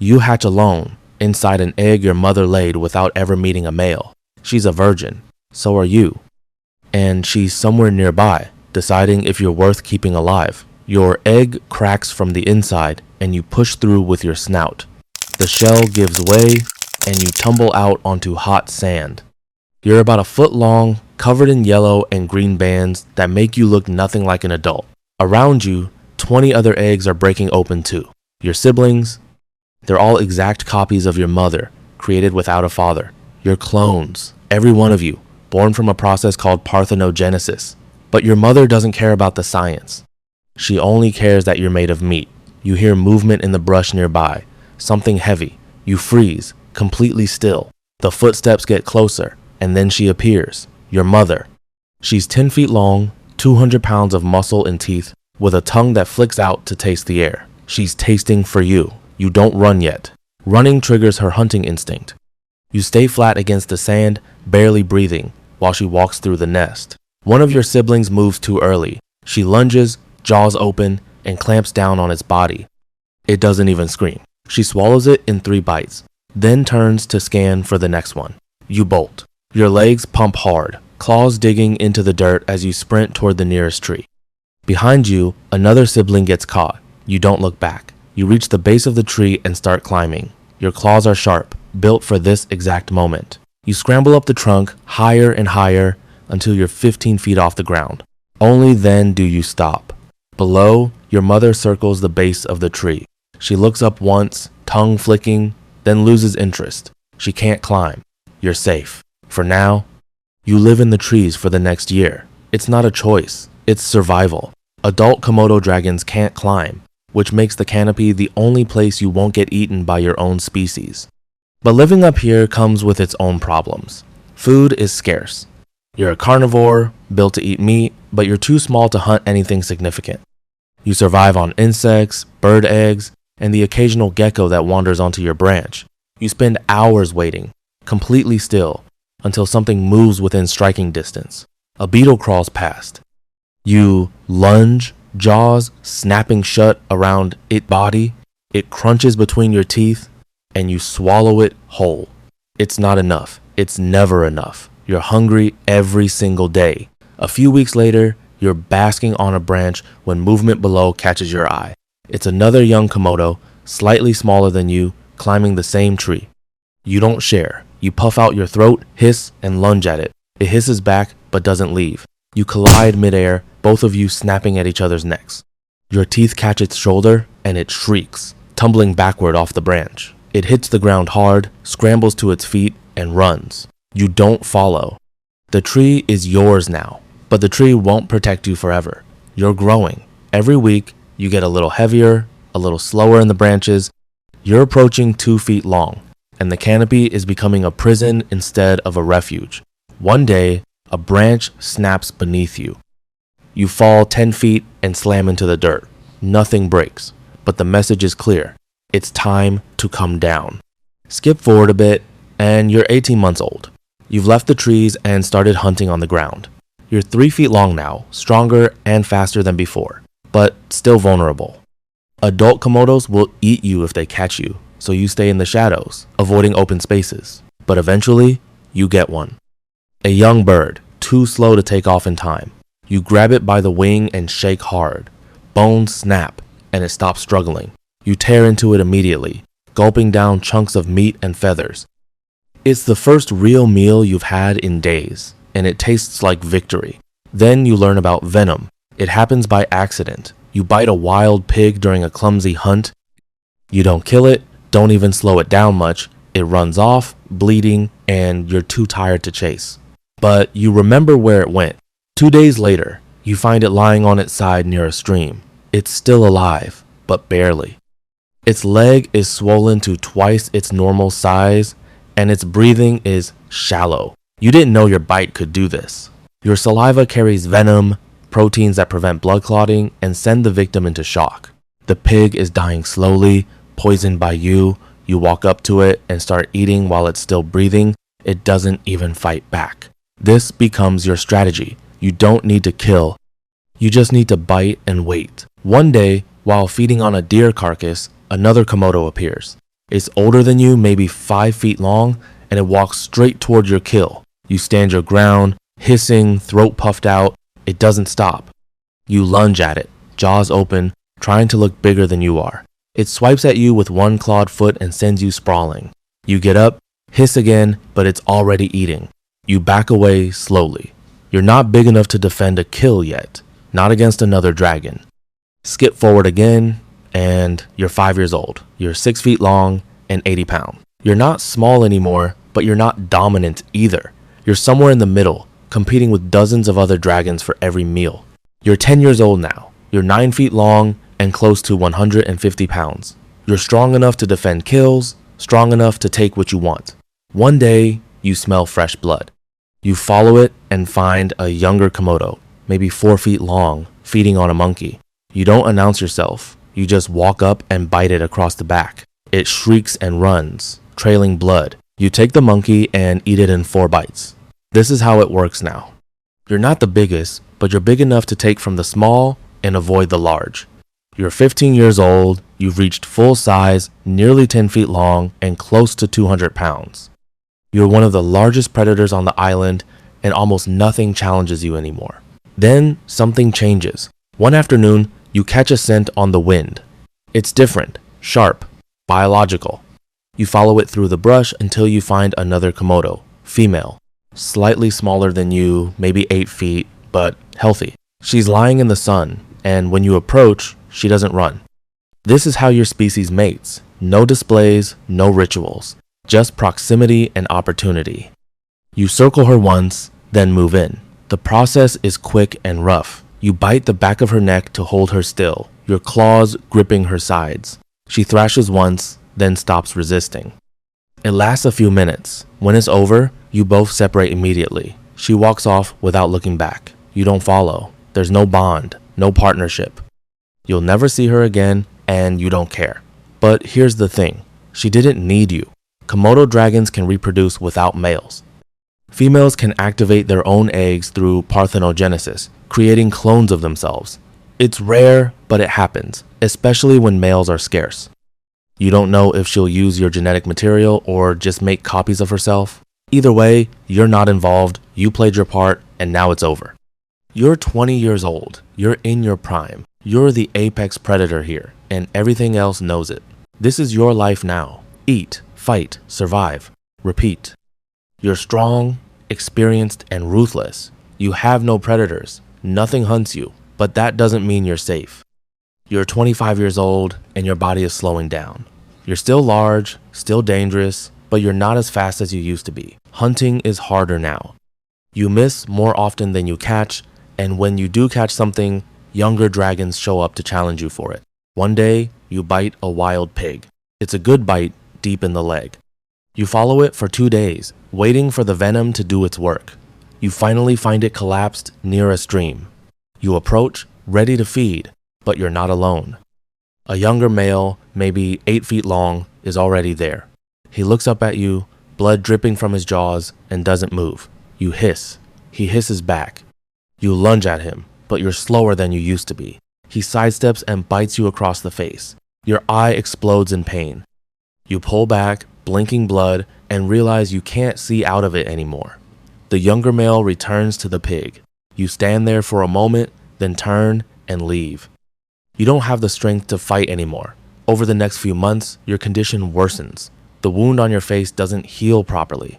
You hatch alone, inside an egg your mother laid without ever meeting a male. She's a virgin. So are you. And she's somewhere nearby, deciding if you're worth keeping alive. Your egg cracks from the inside, and you push through with your snout. The shell gives way, and you tumble out onto hot sand. You're about a foot long, covered in yellow and green bands that make you look nothing like an adult. Around you, 20 other eggs are breaking open too. Your siblings, they're all exact copies of your mother, created without a father. You're clones, every one of you, born from a process called parthenogenesis. But your mother doesn't care about the science. She only cares that you're made of meat. You hear movement in the brush nearby, something heavy. You freeze, completely still. The footsteps get closer, and then she appears, your mother. She's 10 feet long, 200 pounds of muscle and teeth, with a tongue that flicks out to taste the air. She's tasting for you. You don't run yet. Running triggers her hunting instinct. You stay flat against the sand, barely breathing, while she walks through the nest. One of your siblings moves too early. She lunges, jaws open, and clamps down on its body. It doesn't even scream. She swallows it in 3 bites, then turns to scan for the next one. You bolt. Your legs pump hard, claws digging into the dirt as you sprint toward the nearest tree. Behind you, another sibling gets caught. You don't look back. You reach the base of the tree and start climbing. Your claws are sharp, built for this exact moment. You scramble up the trunk, higher and higher, until you're 15 feet off the ground. Only then do you stop. Below, your mother circles the base of the tree. She looks up once, tongue flicking, then loses interest. She can't climb. You're safe. For now, you live in the trees for the next year. It's not a choice. It's survival. Adult Komodo dragons can't climb, which makes the canopy the only place you won't get eaten by your own species. But living up here comes with its own problems. Food is scarce. You're a carnivore, built to eat meat, but you're too small to hunt anything significant. You survive on insects, bird eggs, and the occasional gecko that wanders onto your branch. You spend hours waiting, completely still, until something moves within striking distance. A beetle crawls past. You lunge, jaws snapping shut around its body. It crunches between your teeth, and you swallow it whole. It's not enough. It's never enough. You're hungry every single day. A few weeks later, you're basking on a branch when movement below catches your eye. It's another young Komodo, slightly smaller than you, climbing the same tree. You don't share. You puff out your throat, hiss, and lunge at it. It hisses back, but doesn't leave. You collide midair, both of you snapping at each other's necks. Your teeth catch its shoulder, and it shrieks, tumbling backward off the branch. It hits the ground hard, scrambles to its feet, and runs. You don't follow. The tree is yours now, but the tree won't protect you forever. You're growing. Every week, you get a little heavier, a little slower in the branches. You're approaching 2 feet long, and the canopy is becoming a prison instead of a refuge. One day, a branch snaps beneath you. You fall 10 feet and slam into the dirt. Nothing breaks, but the message is clear. It's time to come down. Skip forward a bit, and you're 18 months old. You've left the trees and started hunting on the ground. You're 3 feet long now, stronger and faster than before, but still vulnerable. Adult Komodos will eat you if they catch you, so you stay in the shadows, avoiding open spaces. But eventually, you get one. A young bird, too slow to take off in time. You grab it by the wing and shake hard. Bones snap, and it stops struggling. You tear into it immediately, gulping down chunks of meat and feathers. It's the first real meal you've had in days, and it tastes like victory. Then you learn about venom. It happens by accident. You bite a wild pig during a clumsy hunt. You don't kill it, don't even slow it down much. It runs off, bleeding, and you're too tired to chase. But you remember where it went. 2 days later, you find it lying on its side near a stream. It's still alive, but barely. Its leg is swollen to twice its normal size, and its breathing is shallow. You didn't know your bite could do this. Your saliva carries venom, proteins that prevent blood clotting, and send the victim into shock. The pig is dying slowly, poisoned by you. You walk up to it and start eating while it's still breathing. It doesn't even fight back. This becomes your strategy. You don't need to kill. You just need to bite and wait. One day, while feeding on a deer carcass, another Komodo appears. It's older than you, maybe 5 feet long, and it walks straight toward your kill. You stand your ground, hissing, throat puffed out. It doesn't stop. You lunge at it, jaws open, trying to look bigger than you are. It swipes at you with one clawed foot and sends you sprawling. You get up, hiss again, but it's already eating. You back away slowly. You're not big enough to defend a kill yet, not against another dragon. Skip forward again, and you're 5 years old. You're 6 feet long and 80 pounds. You're not small anymore, but you're not dominant either. You're somewhere in the middle, competing with dozens of other dragons for every meal. You're 10 years old now. You're 9 feet long and close to 150 pounds. You're strong enough to defend kills, strong enough to take what you want. One day, you smell fresh blood. You follow it and find a younger Komodo, maybe 4 feet long, feeding on a monkey. You don't announce yourself. You just walk up and bite it across the back. It shrieks and runs, trailing blood. You take the monkey and eat it in 4 bites. This is how it works now. You're not the biggest, but you're big enough to take from the small and avoid the large. You're 15 years old, you've reached full size, nearly 10 feet long, and close to 200 pounds. You're one of the largest predators on the island, and almost nothing challenges you anymore. Then something changes. One afternoon, you catch a scent on the wind. It's different, sharp, biological. You follow it through the brush until you find another Komodo, female, slightly smaller than you, maybe 8 feet, but healthy. She's lying in the sun, and when you approach, she doesn't run. This is how your species mates. No displays, no rituals, just proximity and opportunity. You circle her once, then move in. The process is quick and rough. You bite the back of her neck to hold her still, your claws gripping her sides. She thrashes once, then stops resisting. It lasts a few minutes. When it's over, you both separate immediately. She walks off without looking back. You don't follow. There's no bond, no partnership. You'll never see her again, and you don't care. But here's the thing. She didn't need you. Komodo dragons can reproduce without males. Females can activate their own eggs through parthenogenesis, creating clones of themselves. It's rare, but it happens, especially when males are scarce. You don't know if she'll use your genetic material or just make copies of herself. Either way, you're not involved, you played your part, and now it's over. You're 20 years old, you're in your prime, you're the apex predator here, and everything else knows it. This is your life now. Eat, fight, survive, repeat. You're strong, experienced, and ruthless. You have no predators, nothing hunts you, but that doesn't mean you're safe. You're 25 years old, and your body is slowing down. You're still large, still dangerous, but you're not as fast as you used to be. Hunting is harder now. You miss more often than you catch, and when you do catch something, younger dragons show up to challenge you for it. One day, you bite a wild pig. It's a good bite, deep in the leg. You follow it for 2 days, waiting for the venom to do its work. You finally find it collapsed near a stream. You approach, ready to feed, but you're not alone. A younger male, maybe 8 feet long, is already there. He looks up at you, blood dripping from his jaws, and doesn't move. You hiss. He hisses back. You lunge at him, but you're slower than you used to be. He sidesteps and bites you across the face. Your eye explodes in pain. You pull back, blinking blood, and realize you can't see out of it anymore. The younger male returns to the pig. You stand there for a moment, then turn and leave. You don't have the strength to fight anymore. Over the next few months, your condition worsens. The wound on your face doesn't heal properly.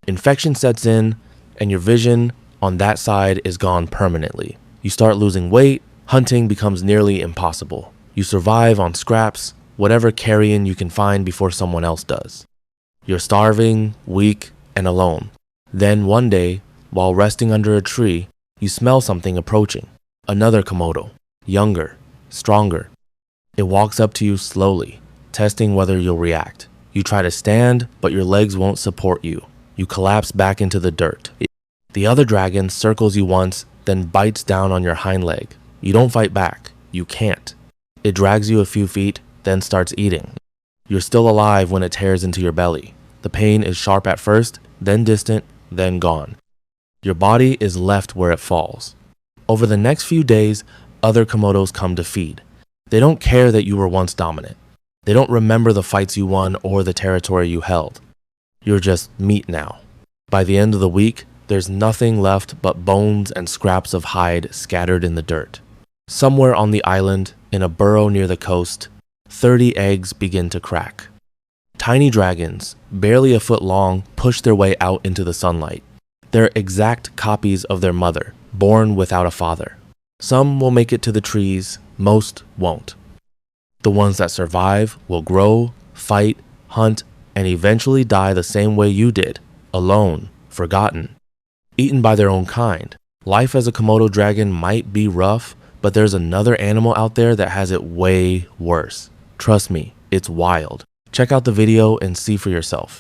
Infection sets in, and your vision on that side is gone permanently. You start losing weight, hunting becomes nearly impossible. You survive on scraps, whatever carrion you can find before someone else does. You're starving, weak, and alone. Then one day, while resting under a tree, you smell something approaching. Another Komodo, younger, stronger. It walks up to you slowly, testing whether you'll react. You try to stand, but your legs won't support you. You collapse back into the dirt. The other dragon circles you once, then bites down on your hind leg. You don't fight back. You can't. It drags you a few feet, then starts eating. You're still alive when it tears into your belly. The pain is sharp at first, then distant, then gone. Your body is left where it falls. Over the next few days, other Komodos come to feed. They don't care that you were once dominant. They don't remember the fights you won or the territory you held. You're just meat now. By the end of the week, there's nothing left but bones and scraps of hide scattered in the dirt. Somewhere on the island, in a burrow near the coast, 30 eggs begin to crack. Tiny dragons, barely a foot long, push their way out into the sunlight. They're exact copies of their mother, born without a father. Some will make it to the trees, most won't. The ones that survive will grow, fight, hunt, and eventually die the same way you did, alone, forgotten, eaten by their own kind. Life as a Komodo dragon might be rough, but there's another animal out there that has it way worse. Trust me, it's wild. Check out the video and see for yourself.